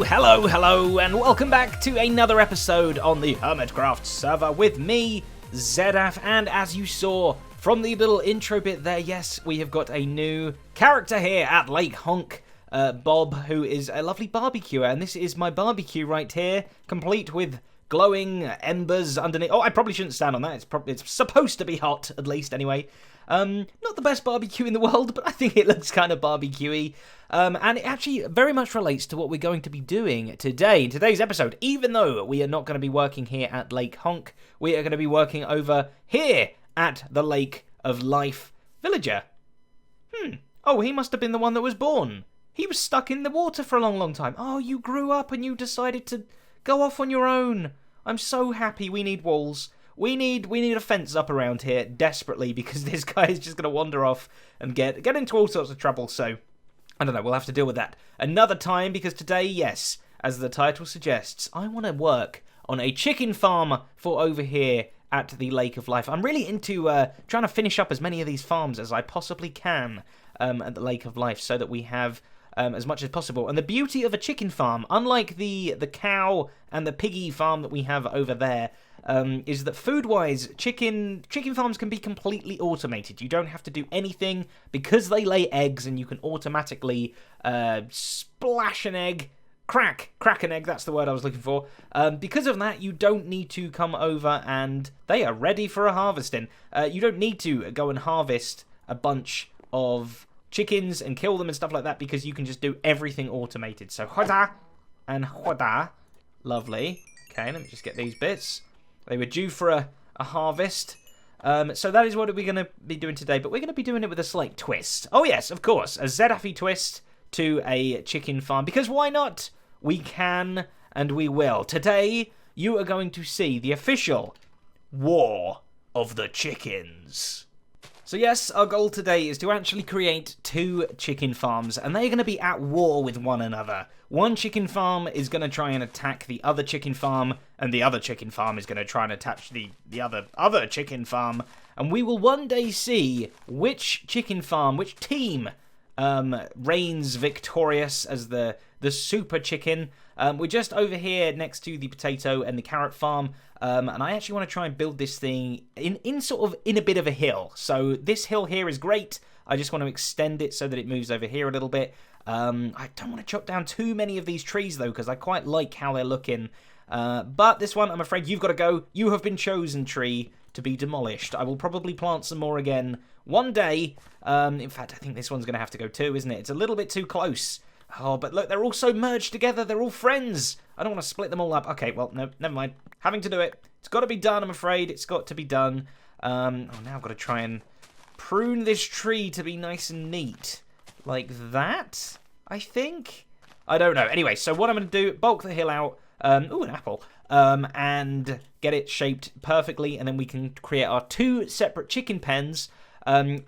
Hello, and welcome back to another episode on the Hermitcraft server with me, Zedaph, and as you saw from the little intro bit there, yes, we have got a new character here at Lake Honk, Bob, who is a lovely barbecuer, and this is my barbecue right here, complete with glowing embers underneath. Oh, I probably shouldn't stand on that, it's supposed to be hot, at least, anyway. Not the best barbecue in the world, but I think it looks kind of barbecue-y. And it actually very much relates to what we're going to be doing today, in today's episode. Even though we are not going to be working here at Lake Honk, we are going to be working over here at the Lake of Life villager. Oh, he must have been the one that was born. He was stuck in the water for a long time. Oh, you grew up and you decided to go off on your own. I'm so happy. We need walls. We need a fence up around here desperately because this guy is just going to wander off and get into all sorts of trouble. So, I don't know, we'll have to deal with that another time because today, yes, as the title suggests, I want to work on a chicken farm for over here at the Lake of Life. I'm really into trying to finish up as many of these farms as I possibly can at the Lake of Life so that we have as much as possible. And the beauty of a chicken farm, unlike the cow and the piggy farm that we have over there, is that food-wise, chicken farms can be completely automated. You don't have to do anything because they lay eggs and you can automatically splash an egg, crack an egg, that's the word I was looking for. Because of that, you don't need to come over and they are ready for a harvesting. You don't need to go and harvest a bunch of chickens and kill them and stuff like that because you can just do everything automated. So, hoda and hoda. Lovely. Okay, let me just get these bits. They were due for a harvest. So that is what we're going to be doing today. But we're going to be doing it with a slight twist. Oh yes, of course. A Zedaphy twist to a chicken farm. Because why not? We can and we will. Today, you are going to see the official War of the Chickens. So yes, our goal today is to actually create 2 chicken farms, and they're going to be at war with one another. One chicken farm is going to try and attack the other chicken farm, and the other chicken farm is going to try and attack the other chicken farm, and we will one day see which chicken farm, which team reigns victorious as the super chicken. We're just over here next to the potato and the carrot farm, and I actually want to try and build this thing in a bit of a hill. So this hill here is great. I just want to extend it so that it moves over here a little bit. I don't want to chop down too many of these trees though, because I quite like how they're looking. But this one, I'm afraid you've got to go. You have been chosen, tree, to be demolished. I will probably plant some more again one day. In fact, I think this one's going to have to go too, isn't it? It's a little bit too close. Oh, but look, they're all so merged together. They're all friends. I don't want to split them all up. Okay, well, no, never mind. Having to do it. It's got to be done, I'm afraid. It's got to be done. Now I've got to try and prune this tree to be nice and neat. Like that, I think? I don't know. Anyway, so what I'm going to do, bulk the hill out. Ooh, an apple. And get it shaped perfectly, and then we can create our 2 separate chicken pens.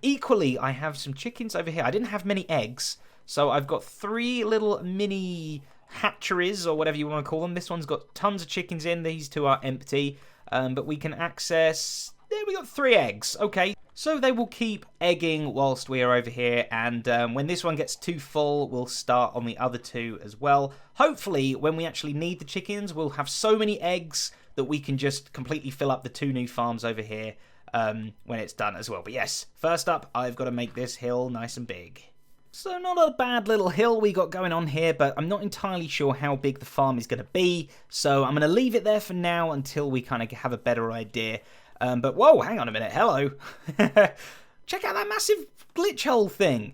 Equally, I have some chickens over here. I didn't have many eggs. So I've got 3 little mini hatcheries, or whatever you want to call them. This one's got tons of chickens in. These 2 are empty. But we can access... There, we got 3 eggs. Okay. So they will keep egging whilst we are over here. And when this one gets too full, we'll start on the other 2 as well. Hopefully, when we actually need the chickens, we'll have so many eggs that we can just completely fill up the 2 new farms over here when it's done as well. But yes, first up, I've got to make this hill nice and big. So not a bad little hill we got going on here, but I'm not entirely sure how big the farm is going to be. So I'm going to leave it there for now until we kind of have a better idea. But whoa, hang on a minute. Hello. Check out that massive glitch hole thing.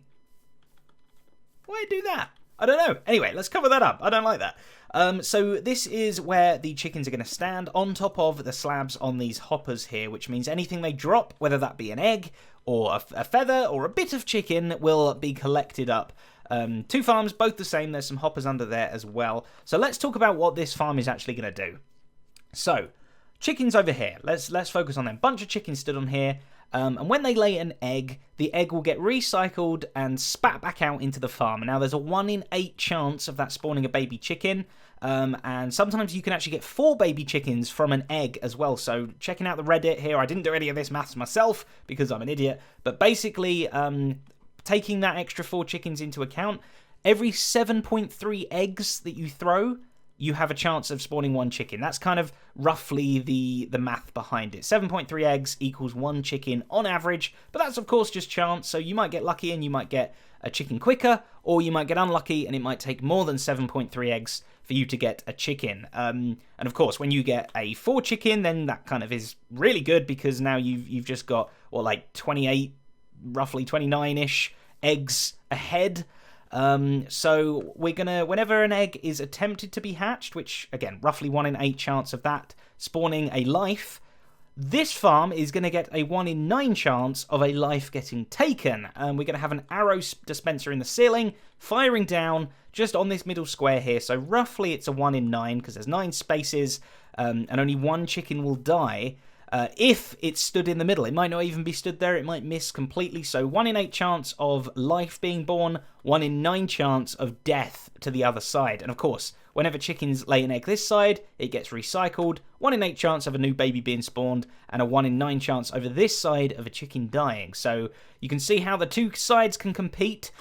Why'd it do that? I don't know. Anyway, let's cover that up. I don't like that. So this is where the chickens are going to stand on top of the slabs on these hoppers here, which means anything they drop, whether that be an egg or a feather or a bit of chicken, will be collected up. 2 farms, both the same. There's some hoppers under there as well. So let's talk about what this farm is actually going to do. So, chickens over here. Let's focus on them. Bunch of chickens stood on here. And when they lay an egg, the egg will get recycled and spat back out into the farm. And now there's a 1 in 8 chance of that spawning a baby chicken. And sometimes you can actually get 4 baby chickens from an egg as well. So checking out the Reddit here, I didn't do any of this maths myself because I'm an idiot. But basically, taking that extra 4 chickens into account, every 7.3 eggs that you throw, you have a chance of spawning 1 chicken. That's kind of roughly the math behind it. 7.3 eggs equals 1 chicken on average, but that's of course just chance, so you might get lucky and you might get a chicken quicker, or you might get unlucky and it might take more than 7.3 eggs for you to get a chicken. And of course, when you get a 4 chicken, then that kind of is really good, because now you've just got, well, like 28, roughly 29-ish eggs ahead. So we're gonna, whenever an egg is attempted to be hatched, which again, roughly 1 in 8 chance of that spawning a life, this farm is going to get a 1 in 9 chance of a life getting taken. We're going to have an arrow dispenser in the ceiling, firing down just on this middle square here. So roughly it's a 1 in 9, because there's 9 spaces, and only 1 chicken will die. If it's stood in the middle, it might not even be stood there, it might miss completely. So 1 in 8 chance of life being born, 1 in 9 chance of death to the other side. And of course, whenever chickens lay an egg this side, it gets recycled. 1 in 8 chance of a new baby being spawned, and a 1 in 9 chance over this side of a chicken dying. So you can see how the two sides can compete.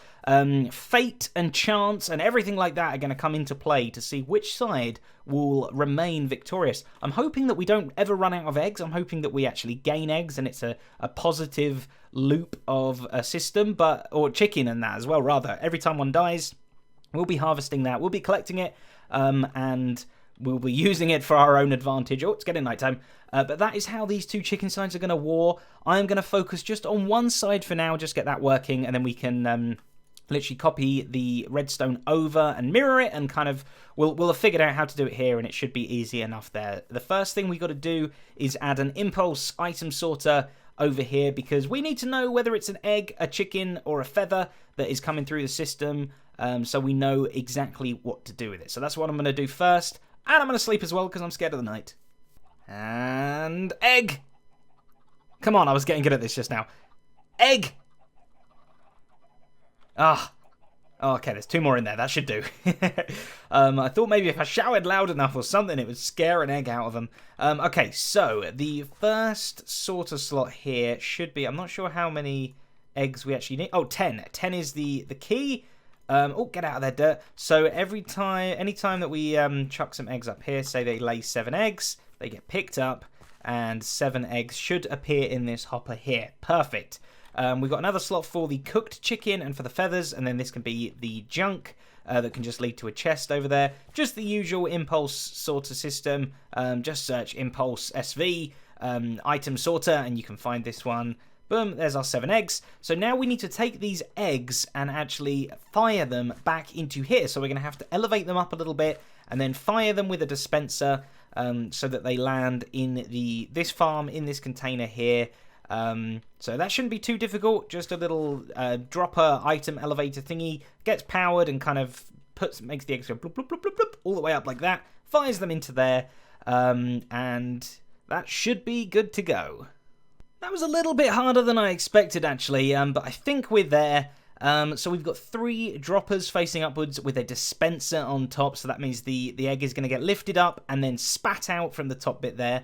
Fate and chance and everything like that are going to come into play to see which side will remain victorious. I'm hoping that we don't ever run out of eggs. I'm hoping that we actually gain eggs and it's a positive loop of a system, or chicken and that as well, rather. Every time one dies, we'll be harvesting that. We'll be collecting it, and we'll be using it for our own advantage. Oh, it's getting nighttime. But that is how these two chicken sides are going to war. I'm going to focus just on one side for now, just get that working, and then we can literally copy the redstone over and mirror it, and kind of we'll have figured out how to do it here, and it should be easy enough there. The first thing we got to do is add an impulse item sorter over here, because we need to know whether it's an egg, a chicken, or a feather that is coming through the system, so we know exactly what to do with it. So that's what I'm going to do first, and I'm going to sleep as well because I'm scared of the night. And egg! Come on, I was getting good at this just now. Egg! Ah, oh, okay, there's 2 more in there. That should do. I thought maybe if I shouted loud enough or something, it would scare an egg out of them. Okay, so the first sorter slot here should be, I'm not sure how many eggs we actually need. Oh, 10. 10 is the key. Oh, get out of there, dirt. So anytime that we chuck some eggs up here, say they lay 7 eggs, they get picked up, and 7 eggs should appear in this hopper here. Perfect. We've got another slot for the cooked chicken and for the feathers, and then this can be the junk that can just lead to a chest over there. Just the usual impulse sorter system. Just search impulse SV item sorter, and you can find this one. Boom, there's our 7 eggs. So now we need to take these eggs and actually fire them back into here. So we're going to have to elevate them up a little bit and then fire them with a dispenser so that they land in this farm, in this container here. So that shouldn't be too difficult. Just a little dropper item elevator thingy gets powered and kind of makes the eggs go bloop, bloop, bloop, bloop, bloop, all the way up like that. Fires them into there, and that should be good to go. That was a little bit harder than I expected, actually, but I think we're there. So we've got 3 droppers facing upwards with a dispenser on top, so that means the egg is going to get lifted up and then spat out from the top bit there.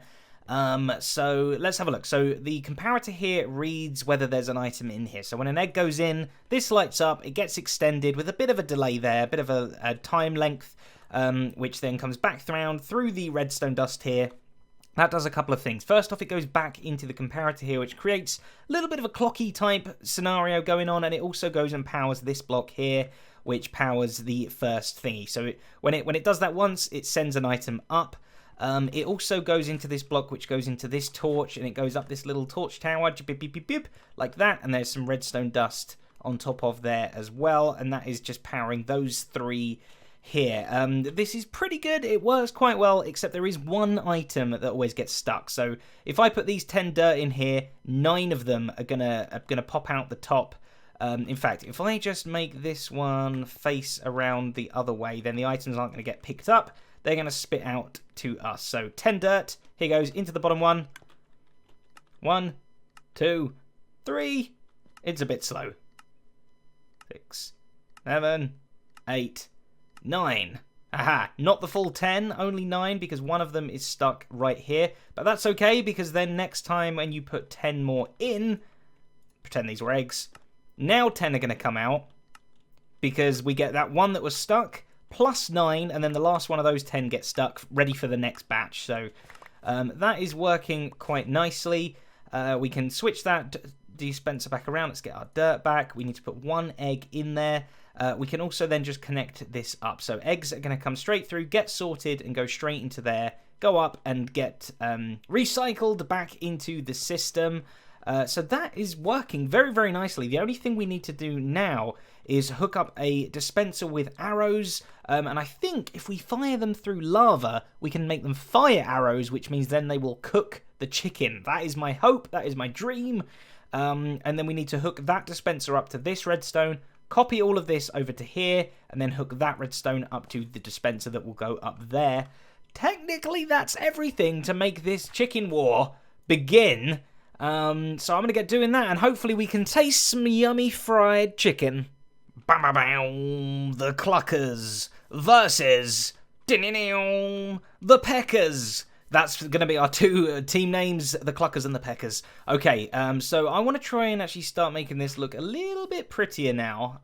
So let's have a look. So the comparator here reads whether there's an item in here. So when an egg goes in, this lights up, it gets extended with a bit of a delay there, a bit of a time length, which then comes back around through the redstone dust here. That does a couple of things. First off, it goes back into the comparator here, which creates a little bit of a clocky type scenario going on, and it also goes and powers this block here, which powers the first thingy. So when it does that once, it sends an item up. It also goes into this block, which goes into this torch, and it goes up this little torch tower, beep, beep, beep, beep, like that, and there's some redstone dust on top of there as well, and that is just powering those 3 here. This is pretty good. It works quite well, except there is one item that always gets stuck. So if I put these 10 dirt in here, 9 of them are gonna pop out the top. In fact, if I just make this one face around the other way, then the items aren't going to get picked up. They're going to spit out to us. So 10 dirt. Here goes into the bottom one. 1, 2, 3. It's a bit slow. 6, 7, 8, 9. Aha, not the full 10, only 9, because one of them is stuck right here. But that's okay, because then next time when you put 10 more in, pretend these were eggs, now 10 are going to come out. because we get that one that was stuck, plus 9, and then the last one of those 10 gets stuck, ready for the next batch. So that is working quite nicely. We can switch that dispenser back around. Let's get our dirt back. We need to put 1 egg in there. We can also then just connect this up. So eggs are going to come straight through, get sorted, and go straight into there, go up and get recycled back into the system. So that is working very, very nicely. The only thing we need to do now is hook up a dispenser with arrows. And I think if we fire them through lava, we can make them fire arrows, which means then they will cook the chicken. That is my hope. That is my dream. And then we need to hook that dispenser up to this redstone, copy all of this over to here, and then hook that redstone up to the dispenser that will go up there. Technically, that's everything to make this chicken war begin. So I'm going to get doing that, and hopefully we can taste some yummy fried chicken. Bam, bam, bam. The Cluckers versus the Peckers. That's going to be our 2 team names, the Cluckers and the Peckers. Okay, so I want to try and actually start making this look a little bit prettier now.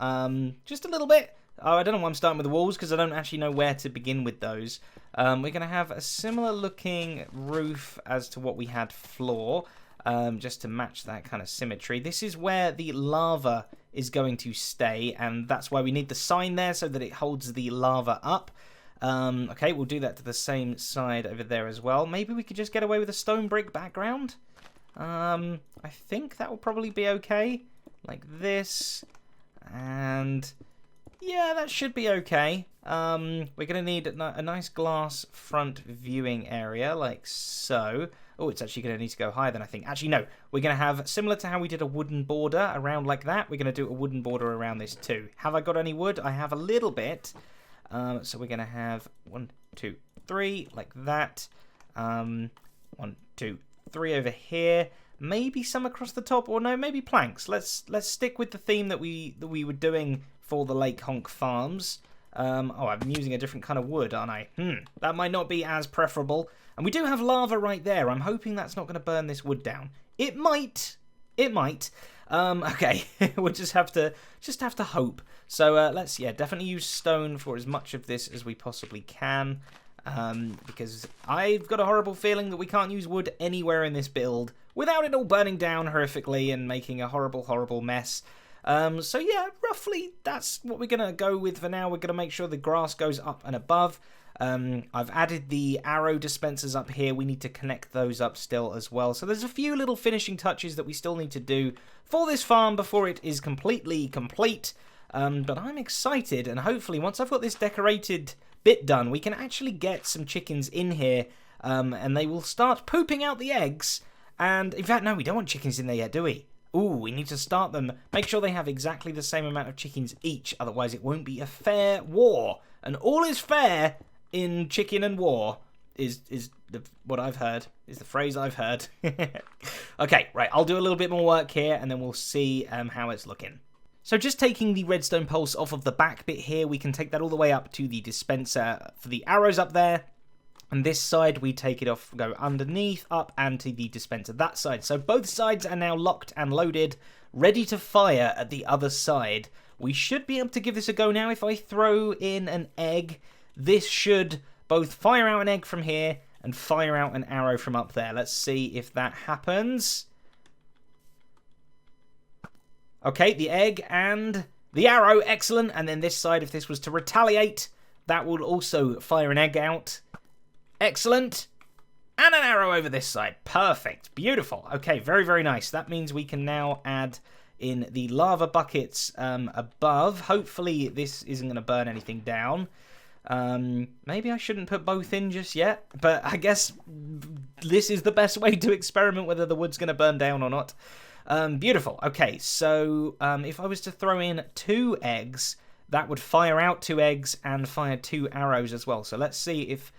Just a little bit. Oh, I don't know why I'm starting with the walls, because I don't actually know where to begin with those. We're going to have a similar looking roof as to what we had floor, just to match that kind of symmetry. This is where the lava is going to stay, and that's why we need the sign there so that it holds the lava up. Okay, we'll do that to the same side over there as well. Maybe we could just get away with a stone brick background. I think that will probably be okay. Like this. And yeah, that should be okay. We're going to need a nice glass front viewing area, like so. Oh, it's actually going to need to go higher than I think. Actually, no. We're going to have, similar to how we did a wooden border around like that, we're going to do a wooden border around this too. Have I got any wood? I have a little bit. So we're going to have 1, 2, 3, like that. 1, 2, 3 over here. Maybe some across the top, or no, maybe planks. Let's stick with the theme that we were doing for the Lake Honk Farms. Oh, I'm using a different kind of wood, aren't I? That might not be as preferable. And we do have lava right there. I'm hoping that's not going to burn this wood down. It might. It might. Okay, we'll just have to hope. So let's definitely use stone for as much of this as we possibly can, because I've got a horrible feeling that we can't use wood anywhere in this build without it all burning down horrifically and making a horrible, horrible mess. So yeah, roughly that's what we're gonna go with for now. We're gonna make sure the grass goes up and above. I've added the arrow dispensers up here. We need to connect those up still as well. So there's a few little finishing touches that we still need to do for this farm before it is completely complete. But I'm excited, and hopefully once I've got this decorated bit done, we can actually get some chickens in here, and they will start pooping out the eggs. And in fact, no, we don't want chickens in there yet, do we? Ooh, we need to start them. Make sure they have exactly the same amount of chickens each, otherwise it won't be a fair war. And all is fair in chicken and war is what I've heard, is the phrase I've heard. Okay, right, I'll do a little bit more work here, and then we'll see how it's looking. So just taking the redstone pulse off of the back bit here, we can take that all the way up to the dispenser for the arrows up there. And this side, we take it off, go underneath, up, and to the dispenser that side. So both sides are now locked and loaded, ready to fire at the other side. We should be able to give this a go now. If I throw in an egg, this should both fire out an egg from here and fire out an arrow from up there. Let's see if that happens. Okay, the egg and the arrow, excellent. And then this side, if this was to retaliate, that will also fire an egg out. Excellent. And an arrow over this side. Perfect. Beautiful. Okay, very, very nice. That means we can now add in the lava buckets above. Hopefully this isn't going to burn anything down. Maybe I shouldn't put both in just yet, but I guess this is the best way to experiment whether the wood's going to burn down or not. Beautiful. Okay, so if I was to throw in 2 eggs, that would fire out 2 eggs and fire 2 arrows as well. So let's see if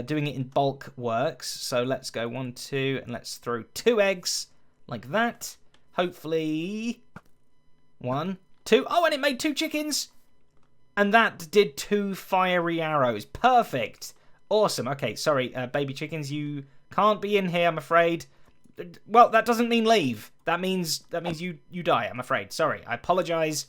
doing it in bulk works. So let's go 1, 2, and let's throw 2 eggs like that. Hopefully 1, 2. Oh, and it made 2 chickens. And that did 2 fiery arrows. Perfect. Awesome. Okay, sorry, baby chickens, you can't be in here, I'm afraid. Well, that doesn't mean leave. That means you die, I'm afraid. Sorry, I apologize.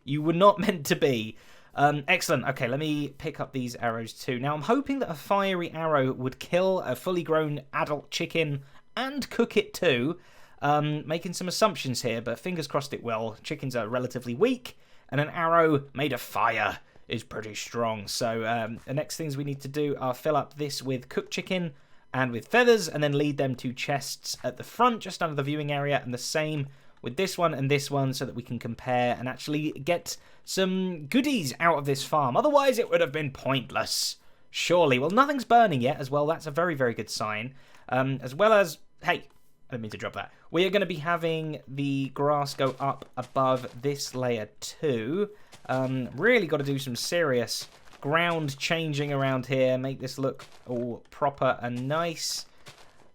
You were not meant to be. Excellent. Okay, let me pick up these arrows too. Now, I'm hoping that a fiery arrow would kill a fully grown adult chicken and cook it too. Making some assumptions here, but fingers crossed it will. Chickens are relatively weak, and an arrow made of fire is pretty strong. So the next things we need to do are fill up this with cooked chicken and with feathers, and then lead them to chests at the front, just under the viewing area, and the same with this one and this one, so that we can compare and actually get some goodies out of this farm. Otherwise, it would have been pointless, surely. Well, nothing's burning yet as well. That's a very, very good sign. As well as, hey, I didn't mean to drop that. We are going to be having the grass go up above this layer too. Really got to do some serious ground changing around here. Make this look all proper and nice.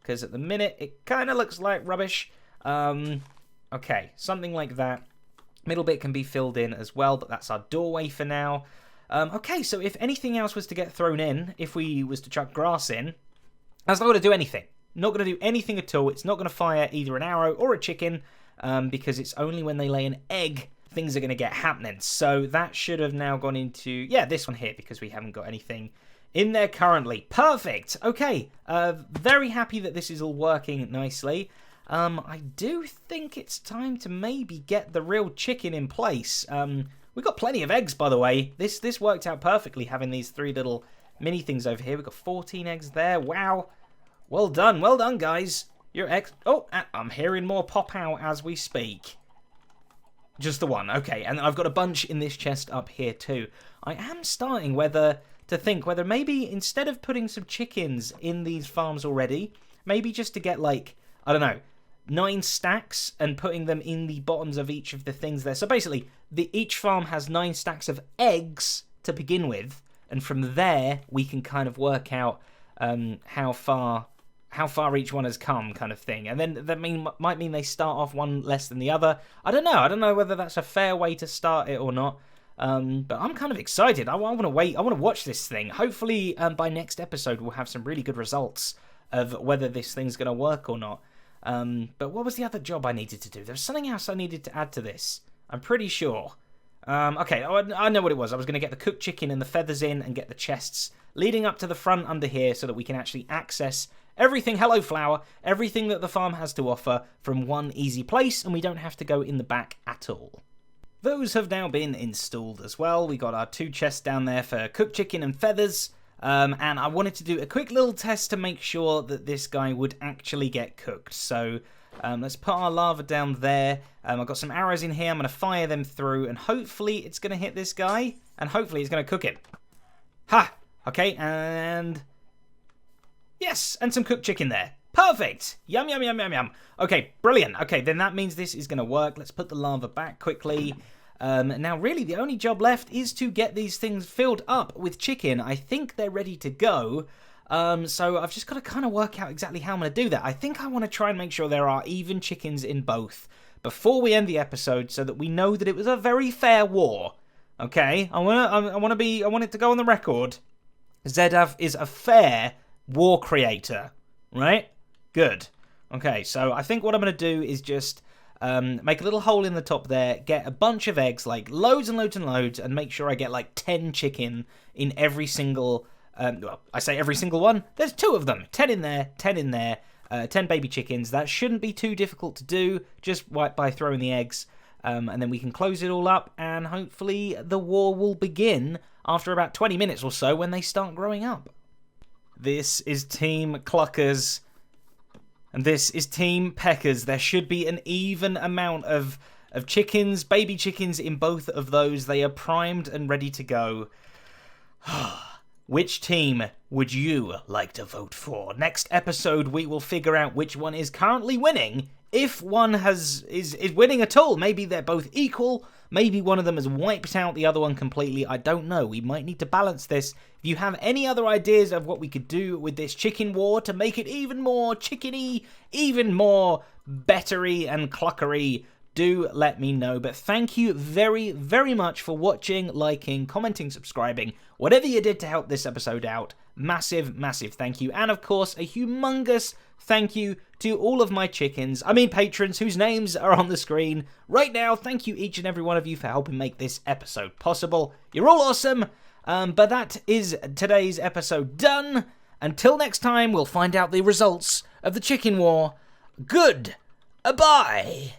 Because at the minute, it kind of looks like rubbish. Okay, something like that. Middle bit can be filled in as well, but that's our doorway for now. Okay, so if anything else was to get thrown in, if we was to chuck grass in, that's not going to do anything. Not going to do anything at all. It's not going to fire either an arrow or a chicken, because it's only when they lay an egg things are going to get happening. So that should have now gone into, yeah, this one here, because we haven't got anything in there currently. Perfect. Okay, very happy that this is all working nicely. I do think it's time to maybe get the real chicken in place. We've got plenty of eggs, by the way. This worked out perfectly, having these 3 little mini things over here. We've got 14 eggs there. Wow. Well done, guys. Your eggs... Oh, I'm hearing more pop out as we speak. Just the one. Okay, and I've got a bunch in this chest up here too. I am starting to think whether maybe instead of putting some chickens in these farms already, maybe just to get like, I don't know, 9 stacks and putting them in the bottoms of each of the things there. So basically, each farm has 9 stacks of eggs to begin with, and from there we can kind of work out how far each one has come, kind of thing. And then that might mean they start off one less than the other. I don't know whether that's a fair way to start it or not. But I'm kind of excited. I want to wait. I want to watch this thing. Hopefully by next episode we'll have some really good results of whether this thing's going to work or not. But what was the other job I needed to do? There was something else I needed to add to this. I'm pretty sure. Okay, I know what it was. I was going to get the cooked chicken and the feathers in and get the chests leading up to the front under here so that we can actually access everything, hello flower, everything that the farm has to offer from one easy place, and we don't have to go in the back at all. Those have now been installed as well. We got our 2 chests down there for cooked chicken and feathers. And I wanted to do a quick little test to make sure that this guy would actually get cooked. So let's put our lava down there. I've got some arrows in here. I'm going to fire them through, and hopefully it's going to hit this guy, and hopefully it's going to cook it. Ha! Okay, and... yes, and some cooked chicken there. Perfect! Yum, yum, yum, yum, yum. Okay, brilliant. Okay, then that means this is going to work. Let's put the lava back quickly. Now, really, the only job left is to get these things filled up with chicken. I think they're ready to go. So I've just got to kind of work out exactly how I'm going to do that. I think I want to try and make sure there are even chickens in both before we end the episode, so that we know that it was a very fair war. Okay, I want it to go on the record. Zedav is a fair war creator, right? Good. Okay, so I think what I'm going to do is just make a little hole in the top there, get a bunch of eggs, like loads and loads and loads, and make sure I get like 10 chicken in every single, well, I say every single one. There's 2 of them. 10 in there, 10 in there, 10 baby chickens. That shouldn't be too difficult to do, just by throwing the eggs. And then we can close it all up, and hopefully the war will begin after about 20 minutes or so when they start growing up. This is Team Cluckers, and this is Team Peckers. There should be an even amount of chickens, baby chickens in both of those. They are primed and ready to go. Which team would you like to vote for? Next episode, we will figure out which one is currently winning. If one is winning at all, maybe they're both equal. Maybe one of them has wiped out the other one completely. I don't know. We might need to balance this. If you have any other ideas of what we could do with this chicken war to make it even more chickeny, even more bettery and cluckery, do let me know. But thank you very, very much for watching, liking, commenting, subscribing. Whatever you did to help this episode out, massive, massive thank you. And of course, a humongous thank you to all of my patrons whose names are on the screen right now. Thank you each and every one of you for helping make this episode possible. You're all awesome. But that is today's episode done. Until next time, we'll find out the results of the chicken war. Goodbye.